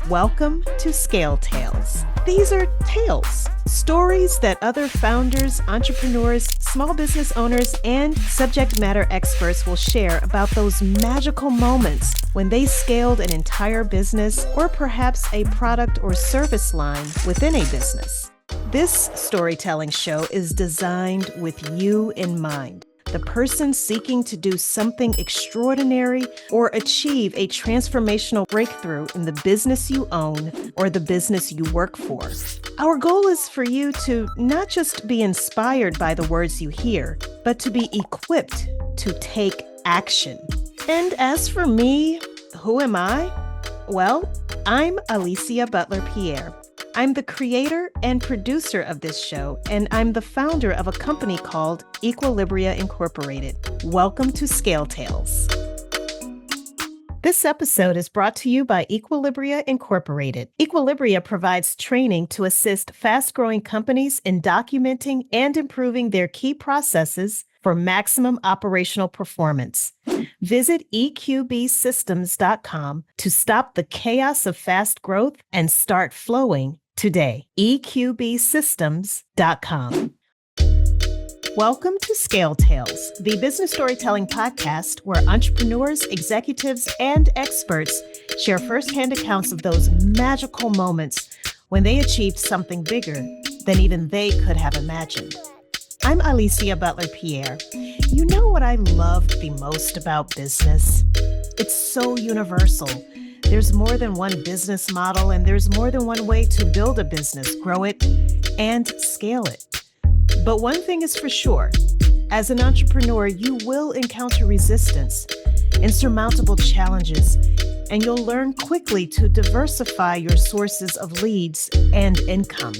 Welcome to Scale Tales. These are tales, stories that other founders, entrepreneurs, small business owners, and subject matter experts will share about those magical moments when they scaled an entire business or perhaps a product or service line within a business. This storytelling show is designed with you in mind. The person seeking to do something extraordinary or achieve a transformational breakthrough in the business you own or the business you work for. Our goal is for you to not just be inspired by the words you hear, but to be equipped to take action. And as for me, who am I? Well, I'm Alicia Butler-Pierre. I'm the creator and producer of this show, and I'm the founder of a company called Equilibria Incorporated. Welcome to Scale Tales. This episode is brought to you by Equilibria Incorporated. Equilibria provides training to assist fast-growing companies in documenting and improving their key processes for maximum operational performance. Visit eqbsystems.com to stop the chaos of fast growth and start flowing today. eqbsystems.com. Welcome to Scale Tales, the business storytelling podcast where entrepreneurs, executives, and experts share firsthand accounts of those magical moments when they achieved something bigger than even they could have imagined. I'm Alicia Butler-Pierre. You know what I love the most about business? It's so universal. There's more than one business model, and there's more than one way to build a business, grow it, and scale it. But one thing is for sure, as an entrepreneur, you will encounter resistance, insurmountable challenges, and you'll learn quickly to diversify your sources of leads and income.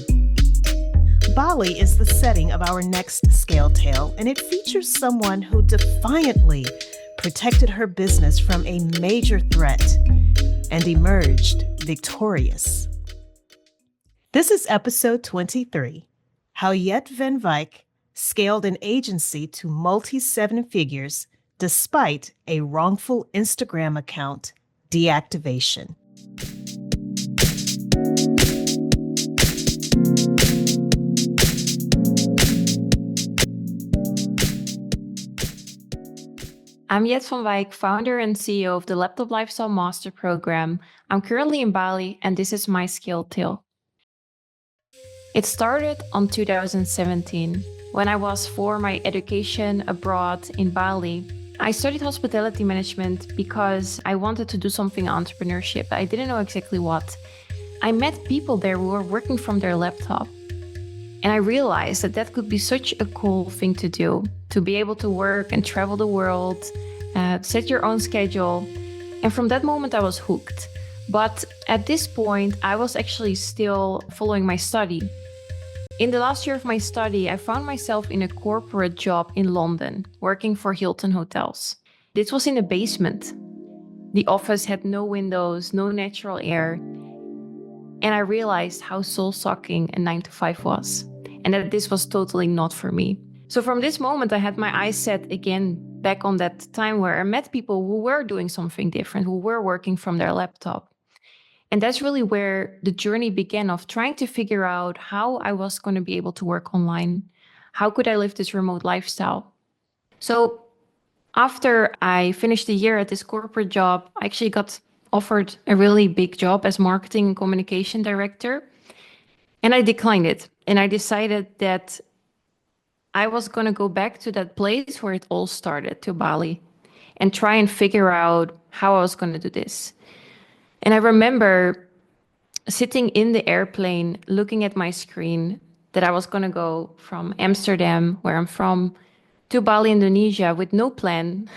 Bali is the setting of our next Scale Tale, and it features someone who defiantly protected her business from a major threat and emerged victorious. This is episode 23, How Jet van Wijk scaled an agency to multi-seven figures despite a wrongful Instagram account deactivation. I'm Jet van Wijk, founder and CEO of the Laptop Lifestyle Master Program. I'm currently in Bali, and this is my Scale Tale. It started on 2017, when I was for my education abroad in Bali. I studied hospitality management because I wanted to do something entrepreneurship. I didn't know exactly what. I met people there who were working from their laptop. And I realized that that could be such a cool thing to do, to be able to work and travel the world, set your own schedule. And from that moment, I was hooked. But at this point, I was actually still following my study. In the last year of my study, I found myself in a corporate job in London, working for Hilton Hotels. This was in a basement. The office had no windows, no natural air. And I realized how soul-sucking a 9-to-5 was, and that this was totally not for me. So from this moment, I had my eyes set again back on that time where I met people who were doing something different, who were working from their laptop. And that's really where the journey began of trying to figure out how I was going to be able to work online. How could I live this remote lifestyle? So after I finished a year at this corporate job, I actually got offered a really big job as marketing and communication director. And I declined it. And I decided that I was going to go back to that place where it all started, to Bali, and try and figure out how I was going to do this. And I remember sitting in the airplane, looking at my screen, that I was going to go from Amsterdam, where I'm from, to Bali, Indonesia, with no plan,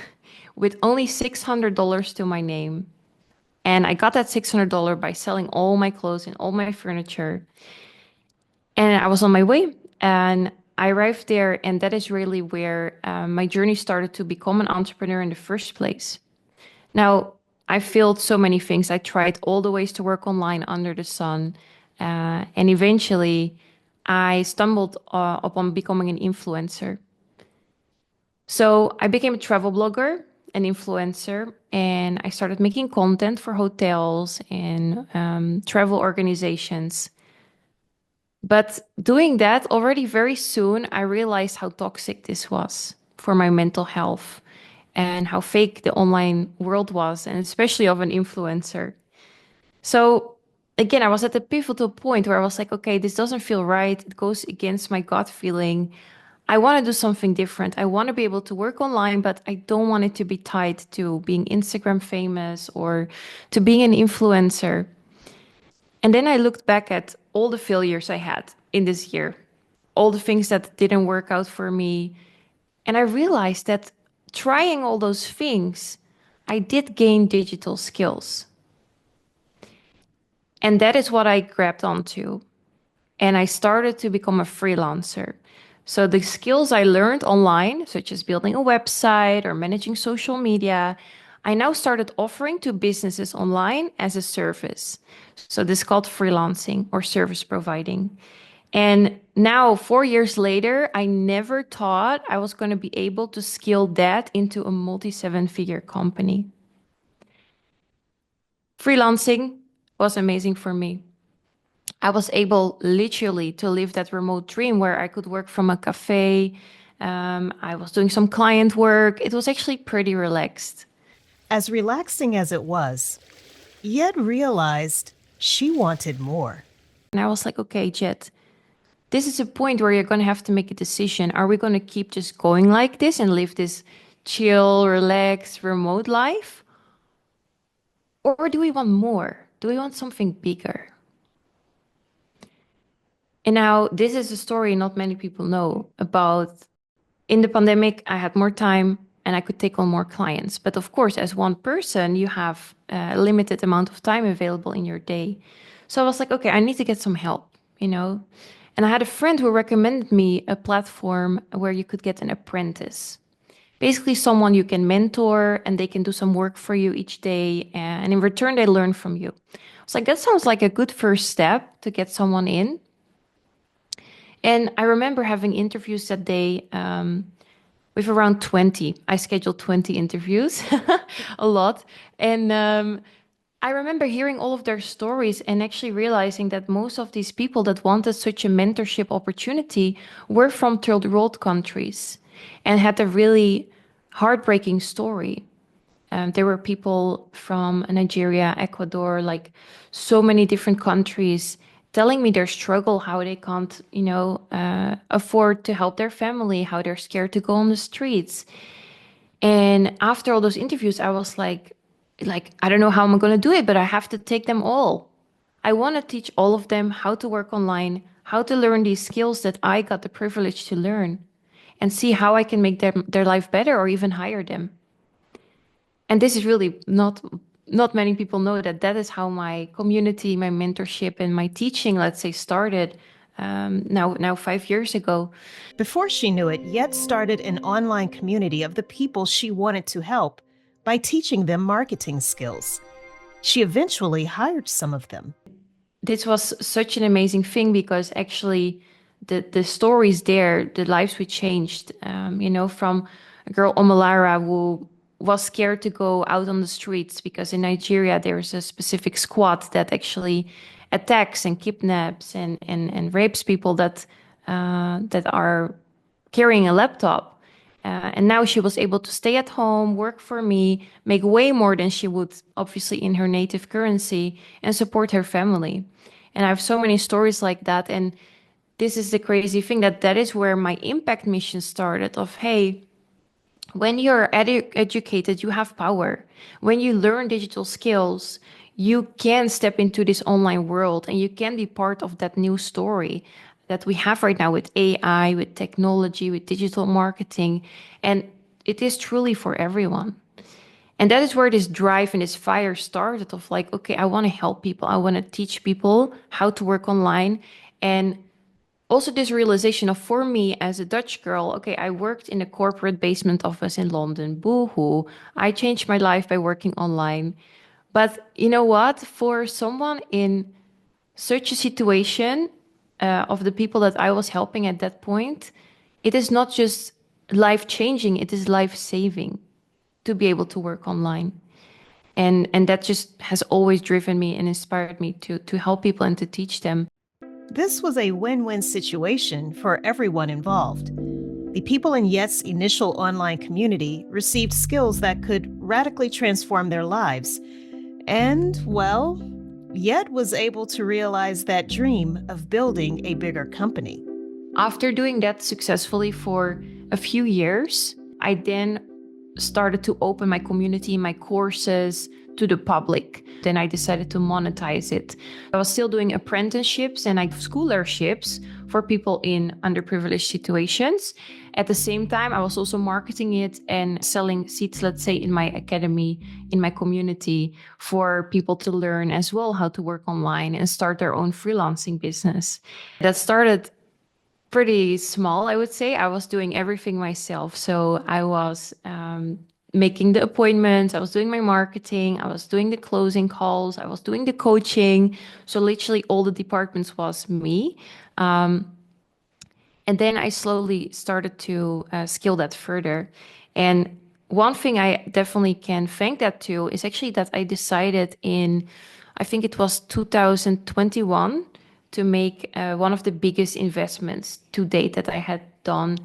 with only $600 to my name. And I got that $600 by selling all my clothes and all my furniture. And I was on my way, and I arrived there, and that is really where my journey started to become an entrepreneur in the first place. Now, I failed so many things. I tried all the ways to work online under the sun, and eventually I stumbled upon becoming an influencer. So I became a travel blogger. an influencer and I started making content for hotels and travel organizations. But doing that already very soon, I realized how toxic this was for my mental health and how fake the online world was, and especially of an influencer. So again, I was at the pivotal point where I was like, okay, this doesn't feel right. It goes against my gut feeling. I want to do something different. I want to be able to work online, but I don't want it to be tied to being Instagram famous or to being an influencer. And then I looked back at all the failures I had in this year, all the things that didn't work out for me. And I realized that trying all those things, I did gain digital skills. And that is what I grabbed onto. And I started to become a freelancer. So the skills I learned online, such as building a website or managing social media, I now started offering to businesses online as a service. So this is called freelancing or service providing. And now, 4 years later, I never thought I was going to be able to scale that into a multi seven figure company. Freelancing was amazing for me. I was able literally to live that remote dream where I could work from a cafe. I was doing some client work. It was actually pretty relaxed. As relaxing as it was, Yed realized she wanted more. And I was like, okay, Jet, this is a point where you're going to have to make a decision. Are we going to keep just going like this and live this chill, relaxed, remote life? Or do we want more? Do we want something bigger? And now, this is a story not many people know about. In the pandemic, I had more time and I could take on more clients. But of course, as one person, you have a limited amount of time available in your day. So I was like, okay, I need to get some help, you know? And I had a friend who recommended me a platform where you could get an apprentice. Basically, someone you can mentor and they can do some work for you each day. And in return, they learn from you. I was like, that sounds like a good first step to get someone in. And I remember having interviews that day with around 20. I scheduled 20 interviews, a lot. And I remember hearing all of their stories and actually realizing that most of these people that wanted such a mentorship opportunity were from third world countries and had a really heartbreaking story. There were people from Nigeria, Ecuador, like so many different countries telling me their struggle, how they can't, afford to help their family, how they're scared to go on the streets. And after all those interviews, I was like, I don't know how I'm going to do it, but I have to take them all. I want to teach all of them how to work online, how to learn these skills that I got the privilege to learn, and see how I can make their life better or even hire them. And this is really not many people know that that is how my community, my mentorship, and my teaching, let's say, started now 5 years ago. Before she knew it, Yed started an online community of the people she wanted to help by teaching them marketing skills. She eventually hired some of them. This was such an amazing thing because actually the stories there, the lives we changed, from a girl Omalara who was scared to go out on the streets because in Nigeria there's a specific squad that actually attacks and kidnaps and rapes people that are carrying a laptop. And now she was able to stay at home, work for me, make way more than she would, obviously, in her native currency, and support her family. And I have so many stories like that. And this is the crazy thing that is where my impact mission started of, hey, when you're educated, you have power. When you learn digital skills, you can step into this online world and you can be part of that new story that we have right now with AI, with technology, with digital marketing. And it is truly for everyone. And that is where this drive and this fire started of like, okay, I want to help people. I want to teach people how to work online. And also this realization of for me as a Dutch girl, okay, I worked in a corporate basement office in London. Boo-hoo. I changed my life by working online. But you know what? For someone in such a situation of the people that I was helping at that point, it is not just life changing, it is life saving. to be able to work online. And that just has always driven me and inspired me to help people and to teach them. This was a win-win situation for everyone involved. The people in Yet's initial online community received skills that could radically transform their lives. And, well, Yet was able to realize that dream of building a bigger company. After doing that successfully for a few years, I then started to open my community, my courses to the public. Then I decided to monetize it. I was still doing apprenticeships and scholarships for people in underprivileged situations. At the same time, I was also marketing it and selling seats, let's say, in my academy, in my community, for people to learn as well how to work online and start their own freelancing business. That started pretty small, I would say. I was doing everything myself. So I was making the appointments, I was doing my marketing, I was doing the closing calls, I was doing the coaching. So literally all the departments was me. And then I slowly started to scale that further. And one thing I definitely can thank that to is actually that I decided in, I think it was 2021, to make one of the biggest investments to date that I had done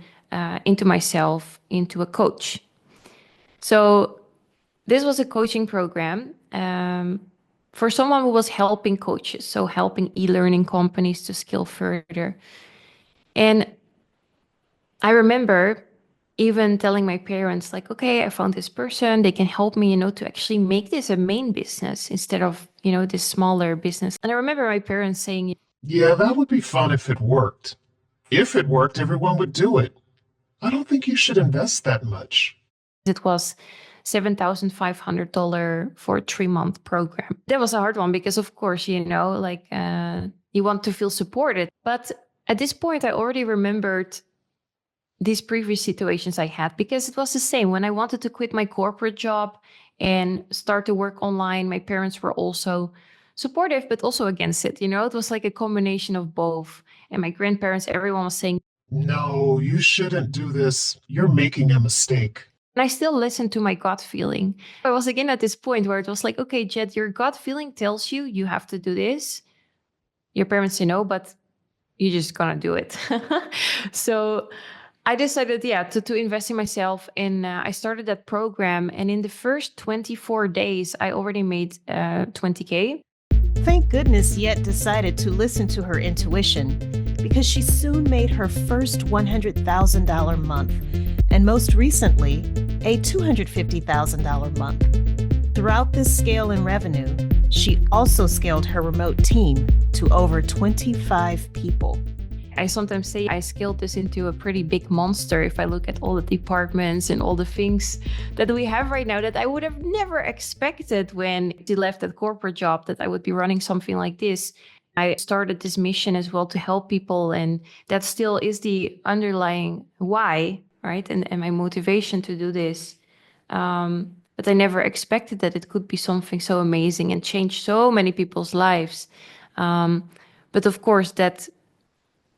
into myself, into a coach. So this was a coaching program for someone who was helping coaches, so helping e-learning companies to scale further. And I remember even telling my parents, like, okay, I found this person, they can help me, to actually make this a main business instead of, this smaller business. And I remember my parents saying, Yeah, that would be fun if it worked. If it worked, everyone would do it. I don't think you should invest that much. it was $7,500 for a 3-month program. That was a hard one because, of course, you want to feel supported. But at this point, I already remembered these previous situations I had, because it was the same. When I wanted to quit my corporate job and start to work online, my parents were also supportive, but also against it. It was like a combination of both. And my grandparents, everyone was saying, No, you shouldn't do this. You're making a mistake. and I still listened to my gut feeling. I was again at this point where it was like, okay, Jed, your gut feeling tells you you have to do this. Your parents say no, but you're just gonna do it. So I decided, to invest in myself. And I started that program. And in the first 24 days, I already made 20K. Thank goodness Yet decided to listen to her intuition, because she soon made her first $100,000 month, and most recently, a $250,000 month. Throughout this scale in revenue, she also scaled her remote team to over 25 people. I sometimes say I scaled this into a pretty big monster if I look at all the departments and all the things that we have right now that I would have never expected when I left that corporate job, that I would be running something like this. I started this mission as well to help people, and that still is the underlying why, right? And my motivation to do this. But I never expected that it could be something so amazing and change so many people's lives. But of course, that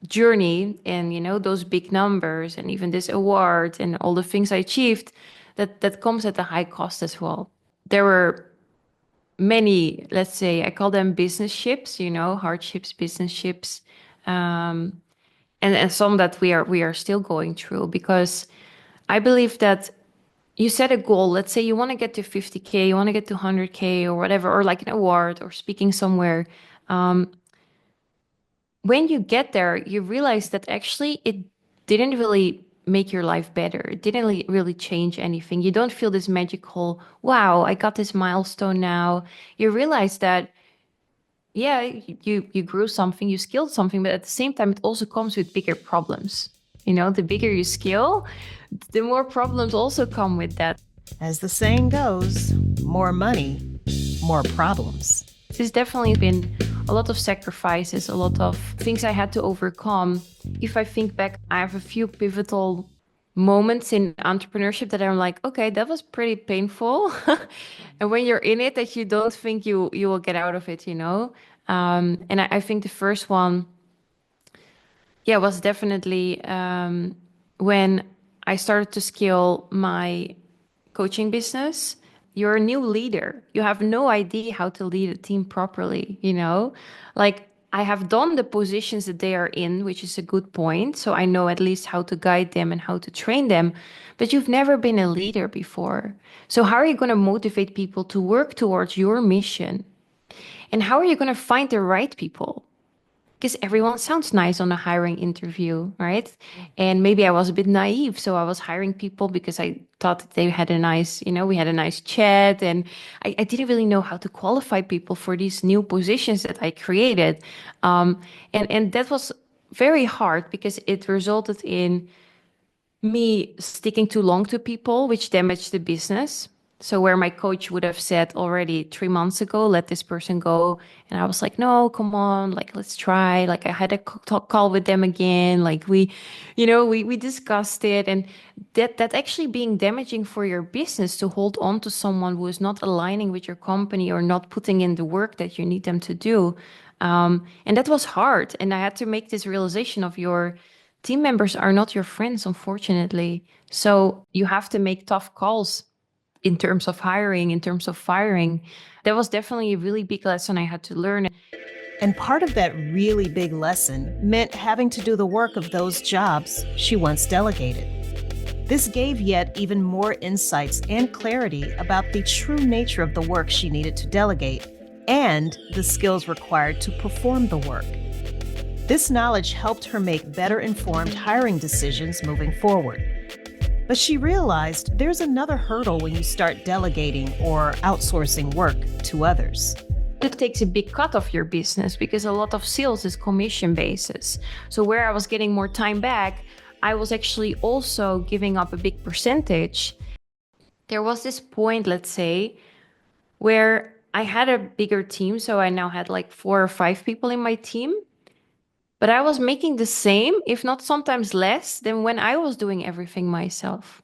journey and those big numbers and even this award and all the things I achieved, that comes at a high cost as well. There were many, let's say, I call them business ships, hardships, business ships, and some that we are still going through, because I believe that you set a goal. Let's say you want to get to 50K, you want to get to 100K or whatever, or like an award or speaking somewhere. When you get there, you realize that actually it didn't really make your life better. It didn't really change anything. You don't feel this magical, wow, I got this milestone now. You realize that, yeah, you grew something, you scaled something, but at the same time, it also comes with bigger problems. The bigger you scale, the more problems also come with that. As the saying goes, more money, more problems. There's definitely been a lot of sacrifices, a lot of things I had to overcome. If I think back, I have a few pivotal moments in entrepreneurship that I'm like, okay, that was pretty painful. And when you're in it, that you don't think you will get out of it, And I think the first one, was definitely when I started to scale my coaching business, you're a new leader. You have no idea how to lead a team properly, you know? Like I have done the positions that they are in, which is a good point. So I know at least how to guide them and how to train them, but you've never been a leader before. So how are you going to motivate people to work towards your mission? And how are you going to find the right people? Because everyone sounds nice on a hiring interview, right? And maybe I was a bit naive. So I was hiring people because I thought that they had a nice, we had a nice chat. And I didn't really know how to qualify people for these new positions that I created. And that was very hard because it resulted in me sticking too long to people, which damaged the business. So where my coach would have said already 3 months ago, let this person go. And I was like, no, come on, like, let's try. Like I had a talk call with them again. Like we discussed it. And that actually being damaging for your business to hold on to someone who is not aligning with your company or not putting in the work that you need them to do. And that was hard. And I had to make this realization of your team members are not your friends, unfortunately. So you have to make tough calls in terms of hiring, in terms of firing. That was definitely a really big lesson I had to learn. And part of that really big lesson meant having to do the work of those jobs she once delegated. This gave yet even more insights and clarity about the true nature of the work she needed to delegate and the skills required to perform the work. This knowledge helped her make better informed hiring decisions moving forward. But she realized there's another hurdle when you start delegating or outsourcing work to others. It takes a big cut of your business because a lot of sales is commission basis. So where I was getting more time back, I was actually also giving up a big percentage. There was this point, let's say, where I had a bigger team. So I now had like 4 or 5 people in my team. But I was making the same, if not sometimes less, than when I was doing everything myself.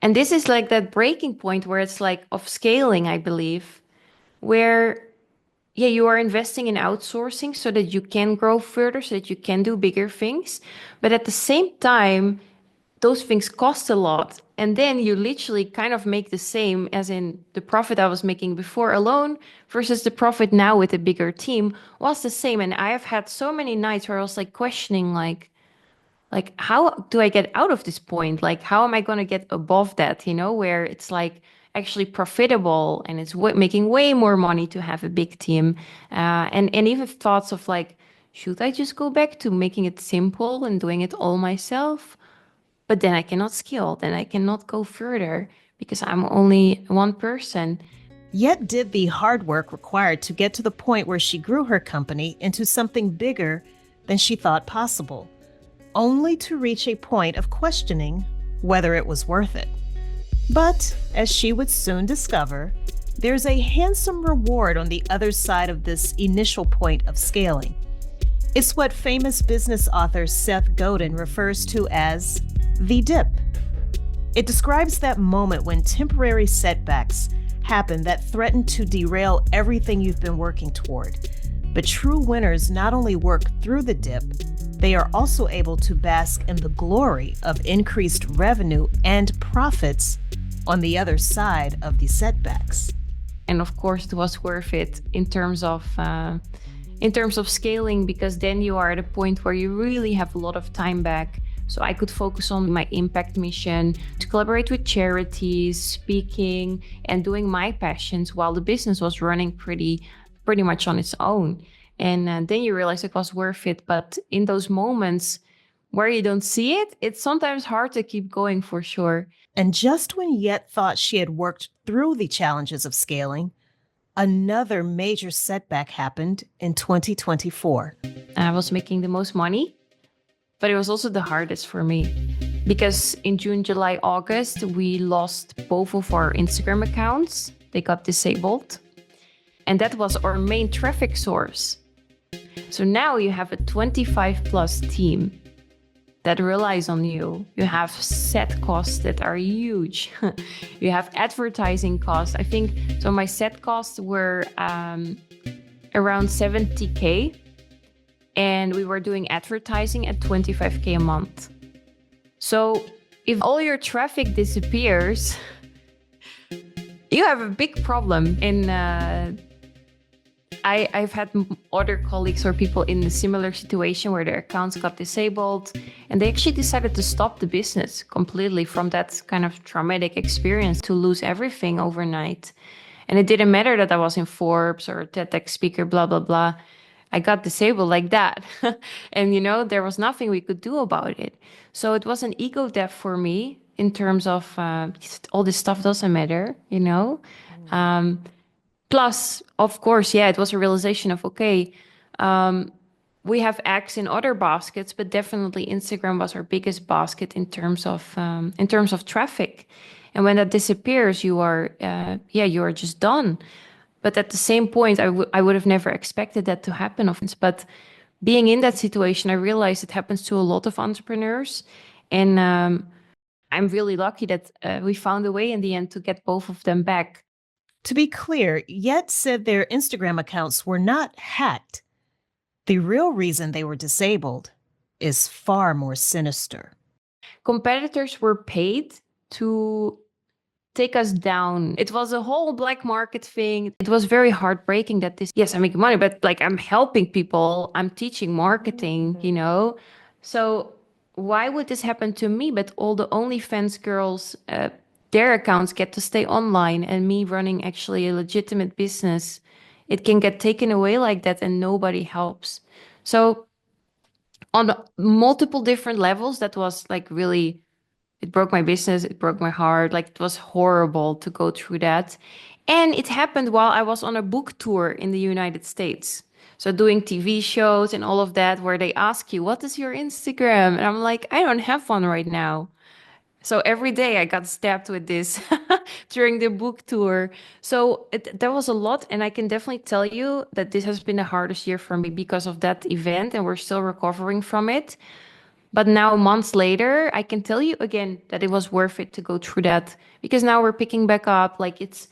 And this is like that breaking point where it's like of scaling, I believe, where, yeah, you are investing in outsourcing so that you can grow further, so that you can do bigger things. But at the same time, those things cost a lot. And then you literally kind of make the same as in the profit I was making before alone versus the profit now with a bigger team was the same. And I have had so many nights where I was like questioning, like how do I get out of this point? Like, how am I going to get above that, where it's like actually profitable and it's making way more money to have a big team. And even thoughts of like, should I just go back to making it simple and doing it all myself? But then I cannot scale, then I cannot go further because I'm only one person. Yet did the hard work required to get to the point where she grew her company into something bigger than she thought possible, only to reach a point of questioning whether it was worth it. But, as she would soon discover, there's a handsome reward on the other side of this initial point of scaling. It's what famous business author Seth Godin refers to as the dip. It describes that moment when temporary setbacks happen that threaten to derail everything you've been working toward. But true winners not only work through the dip, they are also able to bask in the glory of increased revenue and profits on the other side of the setbacks. And of course, it was worth it in terms of scaling, because then you are at a point where you really have a lot of time back. So I could focus on my impact mission, to collaborate with charities, speaking, and doing my passions while the business was running pretty much on its own. And then you realize it was worth it. But in those moments where you don't see it, it's sometimes hard to keep going, for sure. And just when Yet thought she had worked through the challenges of scaling, another major setback happened in 2024. I was making the most money, but it was also the hardest for me because in June, July, August, we lost both of our Instagram accounts. They got disabled. And that was our main traffic source. So now you have a 25 plus team that relies on you. You have set costs that are huge. You have advertising costs. I think, so my set costs were around 70K. And we were doing advertising at 25K a month. So If all your traffic disappears, you have a big problem. And I've had other colleagues or people in a similar situation where their accounts got disabled and they actually decided to stop the business completely from that kind of traumatic experience, to lose everything overnight. And it didn't matter that I was in Forbes or a TEDx speaker, blah, blah, blah. I got disabled like that. And, there was nothing we could do about it. So it was an ego death for me in terms of all this stuff doesn't matter, Plus, of course, yeah, it was a realization of, okay, we have eggs in other baskets, but definitely Instagram was our biggest basket in terms of traffic. And when that disappears, you are just done. But at the same point, I would have never expected that to happen. But being in that situation, I realized it happens to a lot of entrepreneurs. And I'm really lucky that we found a way in the end to get both of them back. To be clear, Yet said their Instagram accounts were not hacked. The real reason they were disabled is far more sinister. Competitors were paid to take us down. It was a whole black market thing. It was very heartbreaking that yes, I'm making money, but I'm helping people, I'm teaching marketing, So why would this happen to me? But all the OnlyFans girls, their accounts get to stay online, and me running actually a legitimate business, it can get taken away like that and nobody helps. So on multiple different levels, that was really, it broke my business, it broke my heart. It was horrible to go through that. And it happened while I was on a book tour in the United States. So doing TV shows and all of that, where they ask you, what is your Instagram? And I'm like, I don't have one right now. So every day I got stabbed with this during the book tour. So there was a lot. And I can definitely tell you that this has been the hardest year for me because of that event. And we're still recovering from it. But now, months later, I can tell you again that it was worth it to go through that, because now we're picking back up. It's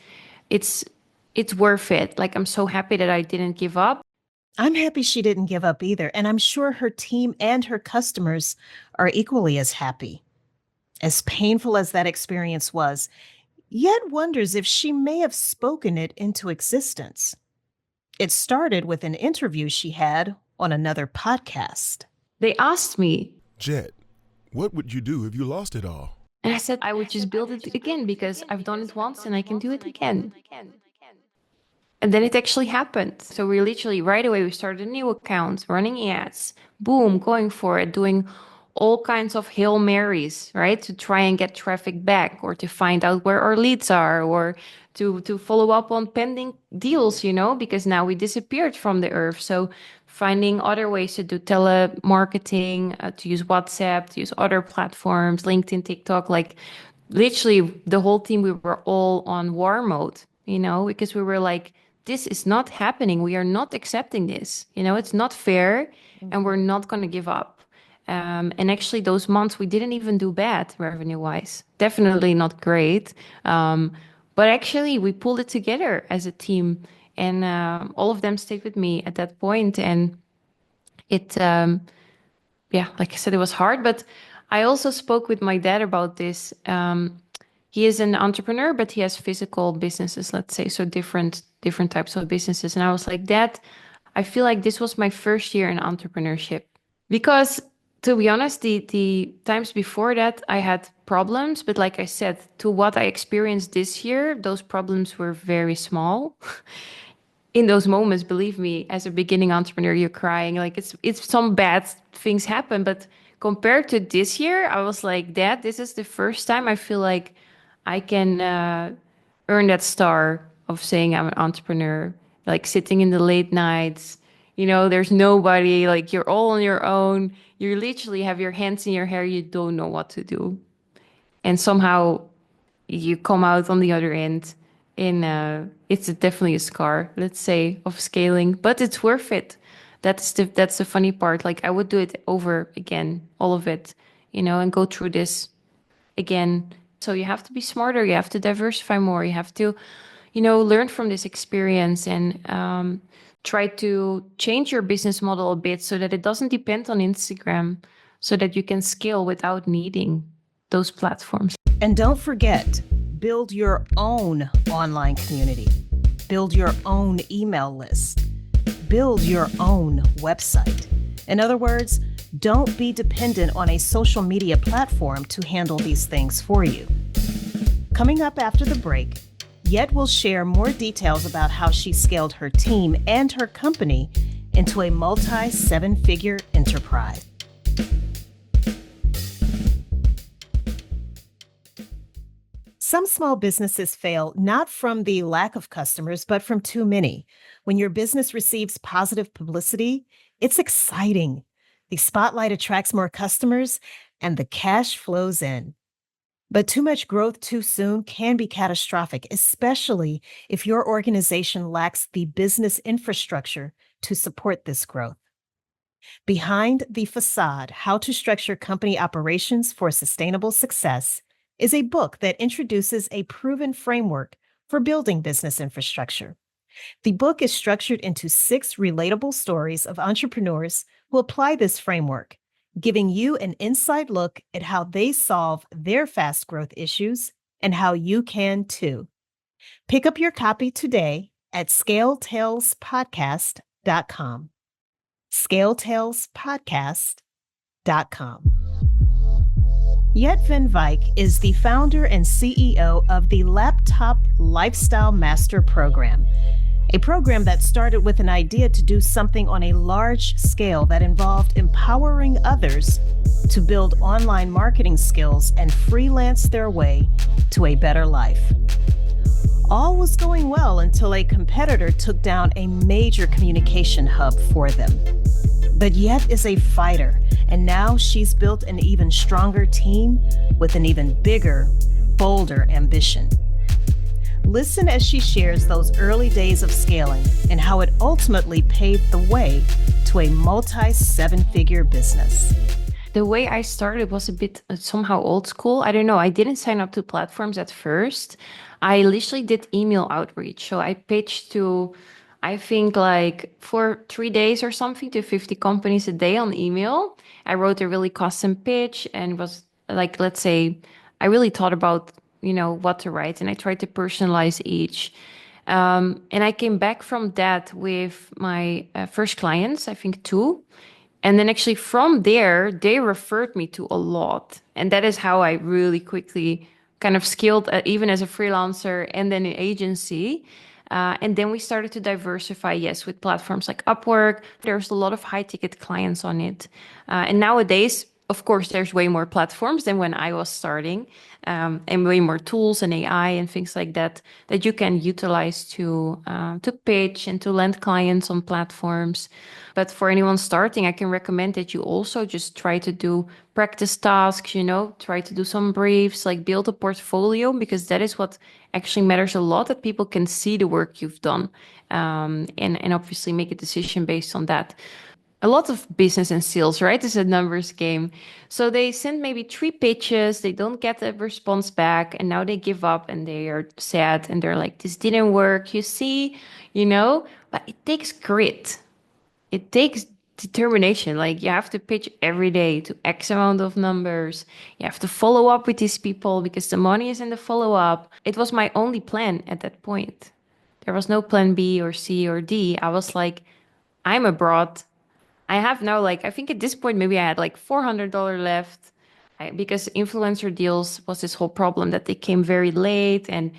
worth it. I'm so happy that I didn't give up. I'm happy she didn't give up either, and I'm sure her team and her customers are equally as happy. As painful as that experience was, Yet wonders if she may have spoken it into existence. It started with an interview she had on another podcast. They asked me, Jet, what would you do if you lost it all? and I said I would just build it again because I've done it once and I can do it again. And then it actually happened. So we literally right away, we started a new account, running ads, boom, going for it, doing all kinds of Hail Marys, right? To try and get traffic back, or to find out where our leads are, or to follow up on pending deals, because now we disappeared from the earth. So finding other ways to do telemarketing, to use WhatsApp, to use other platforms, LinkedIn, TikTok, literally the whole team, we were all on war mode, because we were like, this is not happening. We are not accepting this. It's not fair, and we're not going to give up. And actually, those months we didn't even do bad revenue-wise. Definitely not great. But actually, we pulled it together as a team, and all of them stayed with me at that point. And it, like I said, it was hard. But I also spoke with my dad about this. He is an entrepreneur, but he has physical businesses, let's say, so different types of businesses. And I was like, Dad, I feel like this was my first year in entrepreneurship, because to be honest, the times before that I had problems, but like I said, to what I experienced this year, those problems were very small. In those moments, believe me, as a beginning entrepreneur, you're crying. It's some bad things happen, but compared to this year, I was like, Dad, this is the first time I feel like I can earn that star of saying I'm an entrepreneur, sitting in the late nights. There's nobody, you're all on your own. You literally have your hands in your hair. You don't know what to do. And somehow you come out on the other end. And it's definitely a scar, let's say, of scaling, but it's worth it. That's the funny part. I would do it over again, all of it, and go through this again. So you have to be smarter. You have to diversify more. You have to, learn from this experience and try to change your business model a bit so that it doesn't depend on Instagram, so that you can scale without needing those platforms. And don't forget, build your own online community, build your own email list, build your own website. In other words, don't be dependent on a social media platform to handle these things for you. Coming up after the break, Yet will share more details about how she scaled her team and her company into a multi-seven-figure enterprise. Some small businesses fail not from the lack of customers, but from too many. When your business receives positive publicity, it's exciting. The spotlight attracts more customers and the cash flows in. But too much growth too soon can be catastrophic, especially if your organization lacks the business infrastructure to support this growth. Behind the Facade: How to Structure Company Operations for Sustainable Success is a book that introduces a proven framework for building business infrastructure. The book is structured into 6 relatable stories of entrepreneurs who apply this framework, giving you an inside look at how they solve their fast growth issues and how you can too. Pick up your copy today at scaletailspodcast.com. scaletailspodcast.com. Yet Van Wijk is the founder and CEO of the Laptop Lifestyle Master Program, a program that started with an idea to do something on a large scale that involved empowering others to build online marketing skills and freelance their way to a better life. All was going well until a competitor took down a major communication hub for them. But Yet is a fighter, and now she's built an even stronger team with an even bigger, bolder ambition. Listen as she shares those early days of scaling and how it ultimately paved the way to a multi-seven-figure business. The way I started was a bit somehow old school. I don't know. I didn't sign up to platforms at first. I literally did email outreach. So I pitched to, I think like for 3 days or something, to 50 companies a day on email. I wrote a really custom pitch and was like, let's say, I really thought about, what to write, and I tried to personalize each. And I came back from that with my first clients, I think 2. And then actually from there, they referred me to a lot. And that is how I really quickly kind of scaled, even as a freelancer and then an agency. And then we started to diversify, yes, with platforms like Upwork. There's a lot of high ticket clients on it. And nowadays, of course, there's way more platforms than when I was starting, and way more tools and AI and things like that you can utilize to pitch and to land clients on platforms. But for anyone starting, I can recommend that you also just try to do practice tasks, try to do some briefs, like build a portfolio, because that is what actually matters a lot, that people can see the work you've done, and obviously make a decision based on that. A lot of business and sales, right, is a numbers game. So they send maybe 3 pitches, they don't get a response back, and now they give up and they are sad and they're like, this didn't work, you see, but it takes grit. It takes determination. Like, you have to pitch every day to X amount of numbers. You have to follow up with these people because the money is in the follow-up. It was my only plan at that point. There was no plan B or C or D. I was like, I'm abroad. I have now, I think at this point, maybe I had like $400 left, because influencer deals was this whole problem that they came very late and,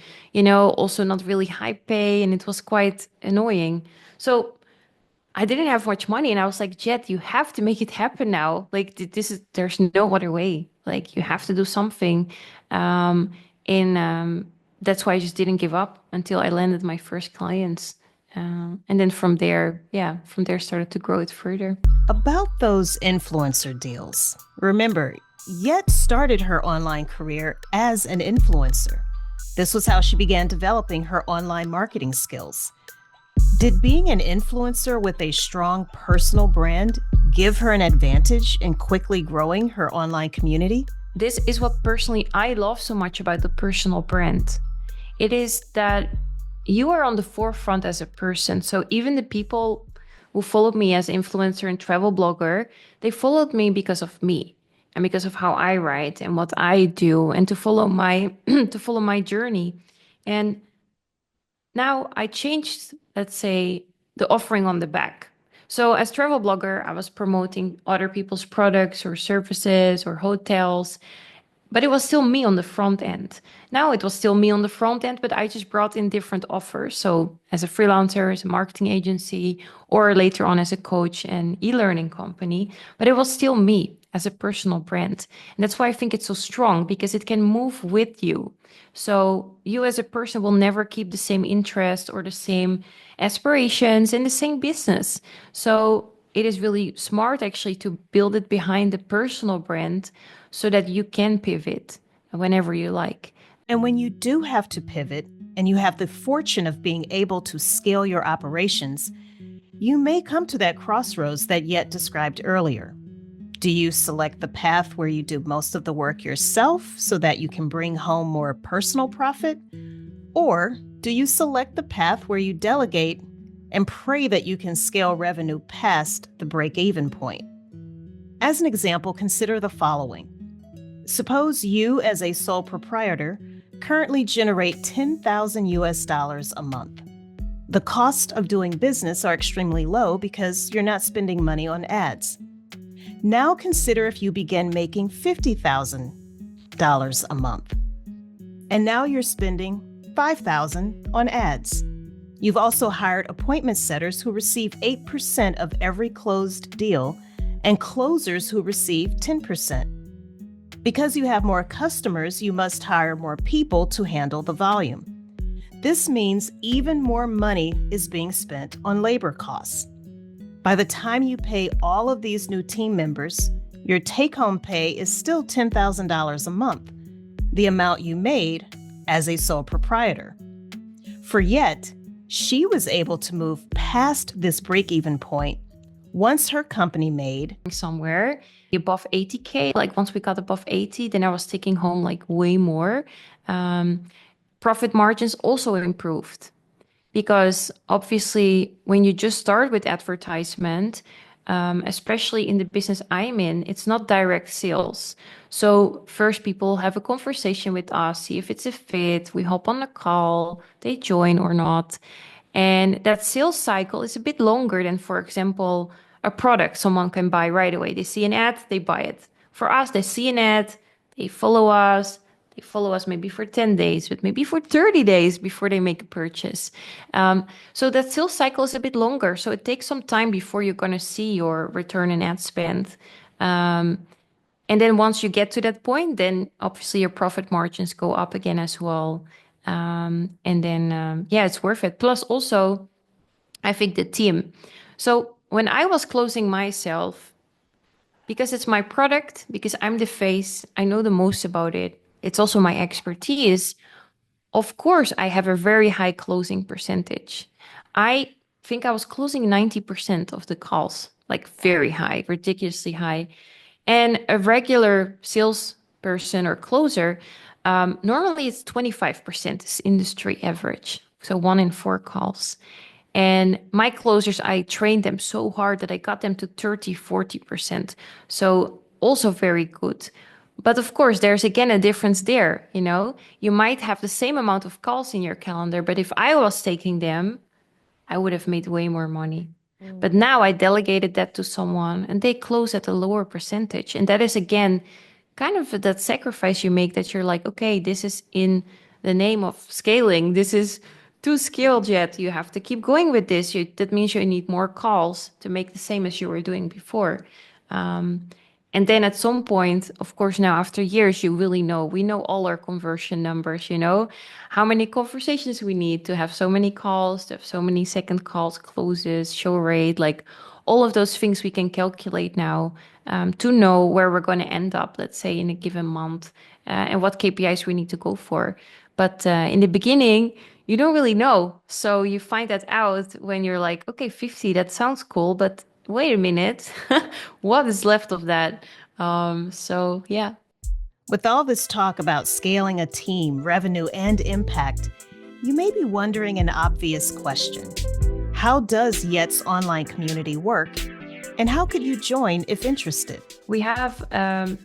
also not really high pay. And it was quite annoying. So I didn't have much money. And I was like, Jet, you have to make it happen now. Like, there's no other way. Like, you have to do something. That's why I just didn't give up until I landed my first clients. And then from there started to grow it further. About those influencer deals, remember, Yet started her online career as an influencer. This was how she began developing her online marketing skills. Did being an influencer with a strong personal brand give her an advantage in quickly growing her online community? This is what personally I love so much about the personal brand. It is that you are on the forefront as a person. So even the people who followed me as influencer and travel blogger, they followed me because of me. and because of how I write and what I do, and to follow my to follow my journey. And now I changed, let's say, the offering on the back. So as travel blogger, I was promoting other people's products or services or hotels, but it was still me on the front end. Now it was still me on the front end, but I just brought in different offers. So as a freelancer, as a marketing agency, or later on as a coach and e-learning company, but it was still me as a personal brand. And that's why I think it's so strong, because it can move with you. So you as a person will never keep the same interest or the same aspirations in the same business. So it is really smart actually to build it behind the personal brand so that you can pivot whenever you like. And when you do have to pivot, and you have the fortune of being able to scale your operations, you may come to that crossroads that Yet described earlier. Do you select the path where you do most of the work yourself so that you can bring home more personal profit? Or do you select the path where you delegate and pray that you can scale revenue past the break-even point? As an example, consider the following. Suppose you, as a sole proprietor, currently generate $10,000 a month. The cost of doing business are extremely low because you're not spending money on ads. Now consider if you begin making $50,000 a month. And now you're spending $5,000 on ads. You've also hired appointment setters who receive 8% of every closed deal and closers who receive 10%. Because you have more customers, you must hire more people to handle the volume. This means even more money is being spent on labor costs. By the time you pay all of these new team members, your take-home pay is still $10,000 a month, the amount you made as a sole proprietor. For Yet, she was able to move past this break-even point once her company made somewhere above 80K. Like once we got above 80, then I was taking home like way more. Profit margins also improved, because obviously when you just start with advertisement, especially in the business I'm in, it's not direct sales. So first people have a conversation with us, see if it's a fit, we hop on a call, they join or not. And that sales cycle is a bit longer than, for example, a product someone can buy right away. They see an ad, they buy it. For us, they see an ad, they follow us. They follow us maybe for 10 days, but maybe for 30 days before they make a purchase. So that sales cycle is a bit longer. So it takes some time before you're going to see your return on ad spend. And then once you get to that point, then obviously your profit margins go up again as well. And then, it's worth it. Plus also, I think the team. So when I was closing myself, because it's my product, because I'm the face, I know the most about it. It's also my expertise. Of course, I have a very high closing percentage. I think I was closing 90% of the calls, like very high, ridiculously high. And a regular salesperson or closer, normally it's 25% is industry average. So 1 in 4 calls. And my closers, I trained them so hard that I got them to 30, 40%. So also very good. But of course, there's again a difference there. You might have the same amount of calls in your calendar, but if I was taking them, I would have made way more money. But now I delegated that to someone and they close at a lower percentage. And that is, again, kind of that sacrifice you make, that you're like, okay, this is in the name of scaling. This is too scaled yet. You have to keep going with this. That means you need more calls to make the same as you were doing before. And then at some point, of course, now after years, you really know, we know all our conversion numbers, how many conversations we need to have so many calls, to have so many second calls, closes, show rate, like all of those things we can calculate now to know where we're going to end up, let's say in a given month, and what KPIs we need to go for. But in the beginning, you don't really know. So you find that out when you're like, okay, 50, that sounds cool, but wait a minute, what is left of that? Yeah. With all this talk about scaling a team, revenue, and impact, you may be wondering an obvious question. How does Yet's online community work? And how could you join if interested? We have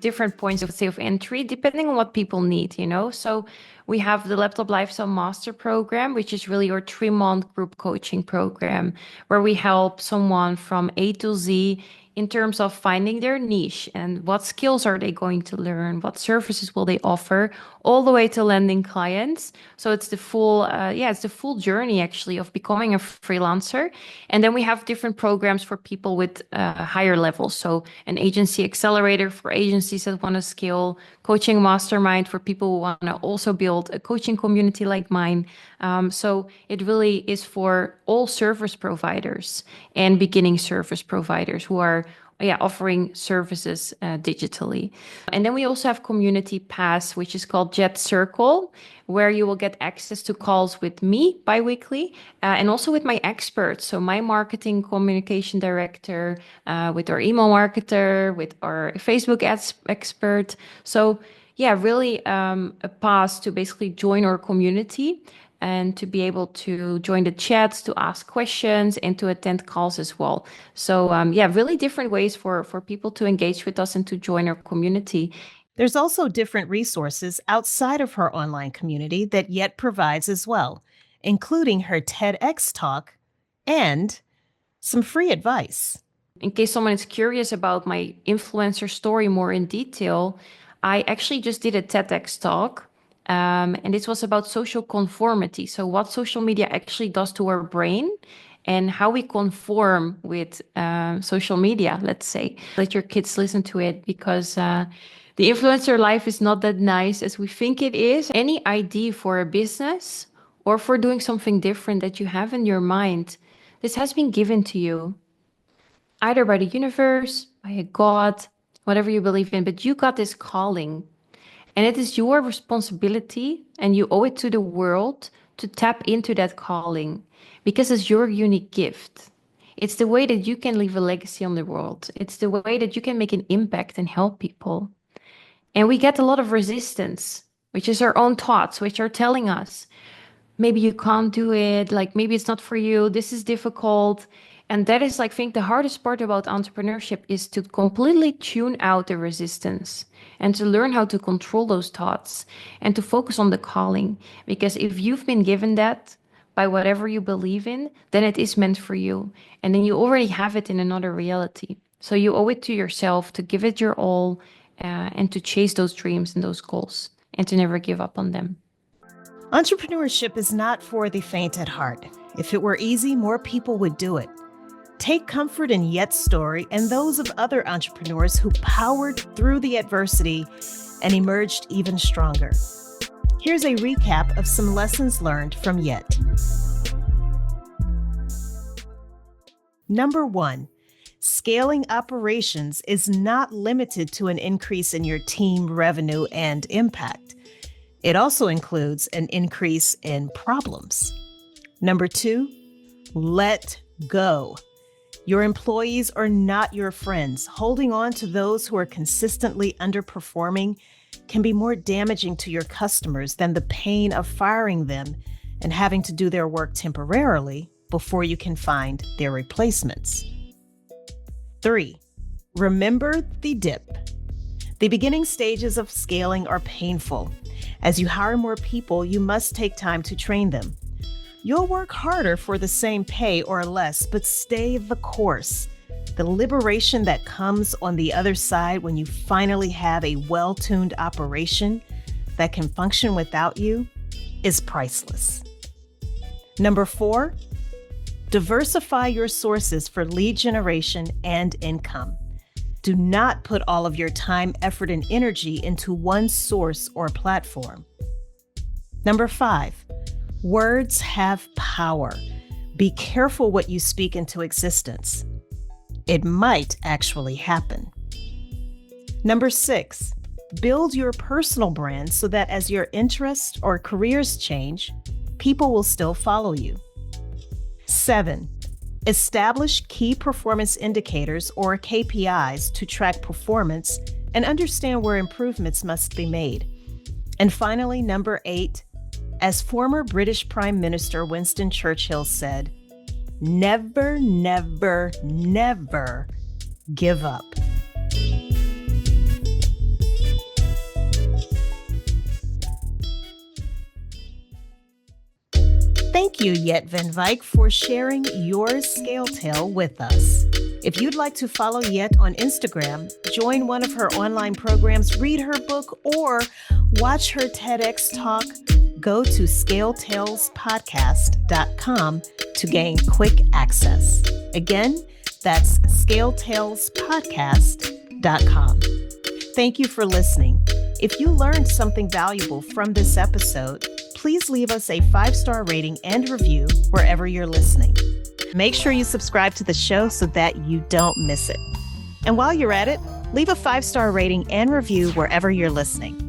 different points of entry depending on what people need, So we have the Laptop Lifestyle Master Program, which is really our 3-month group coaching program, where we help someone from A to Z in terms of finding their niche and what skills are they going to learn, what services will they offer, all the way to landing clients. So it's the full journey actually of becoming a freelancer. And then we have different programs for people with higher levels. So an agency accelerator for agencies that want to scale, coaching mastermind for people who want to also build a coaching community like mine. So it really is for all service providers and beginning service providers who are offering services digitally. And then we also have Community Pass, which is called Jet Circle, where you will get access to calls with me bi-weekly and also with my experts. So my marketing communication director, with our email marketer, with our Facebook ads expert. So really a pass to basically join our community and to be able to join the chats, to ask questions, and to attend calls as well. So really different ways for people to engage with us and to join our community. There's also different resources outside of her online community that Yet provides as well, including her TEDx talk and some free advice. In case someone is curious about my influencer story more in detail, I actually just did a TEDx talk. And this was about social conformity. So what social media actually does to our brain and how we conform with social media, let's say. Let your kids listen to it because the influencer life is not that nice as we think it is. Any idea for a business or for doing something different that you have in your mind, this has been given to you either by the universe, by a God, whatever you believe in, but you got this calling. And it is your responsibility and you owe it to the world to tap into that calling because it's your unique gift. It's the way that you can leave a legacy on the world. It's the way that you can make an impact and help people. And we get a lot of resistance, which is our own thoughts, which are telling us, maybe you can't do it, like maybe it's not for you, this is difficult. And that is, I think, the hardest part about entrepreneurship is to completely tune out the resistance and to learn how to control those thoughts and to focus on the calling. Because if you've been given that by whatever you believe in, then it is meant for you. And then you already have it in another reality. So you owe it to yourself to give it your all and to chase those dreams and those goals and to never give up on them. Entrepreneurship is not for the faint at heart. If it were easy, more people would do it. Take comfort in Yet's story and those of other entrepreneurs who powered through the adversity and emerged even stronger. Here's a recap of some lessons learned from Yet. Number 1, scaling operations is not limited to an increase in your team revenue and impact. It also includes an increase in problems. Number 2, let go. Your employees are not your friends. Holding on to those who are consistently underperforming can be more damaging to your customers than the pain of firing them and having to do their work temporarily before you can find their replacements. 3, remember the dip. The beginning stages of scaling are painful. As you hire more people, you must take time to train them. You'll work harder for the same pay or less, but stay the course. The liberation that comes on the other side when you finally have a well-tuned operation that can function without you is priceless. Number 4, diversify your sources for lead generation and income. Do not put all of your time, effort, and energy into one source or platform. Number 5, words have power. Be careful what you speak into existence. It might actually happen. Number 6, build your personal brand so that as your interests or careers change, people will still follow you. 7, establish key performance indicators or KPIs to track performance and understand where improvements must be made. And finally, number 8, as former British Prime Minister Winston Churchill said, never, never, never give up. Thank you, Jet van Wijk, for sharing your scale tale with us. If you'd like to follow Jet on Instagram, join one of her online programs, read her book, or watch her TEDx talk, go to scaletalespodcast.com to gain quick access. Again, that's scaletalespodcast.com. Thank you for listening. If you learned something valuable from this episode, please leave us a 5-star rating and review wherever you're listening. Make sure you subscribe to the show so that you don't miss it. And while you're at it, leave a 5-star rating and review wherever you're listening.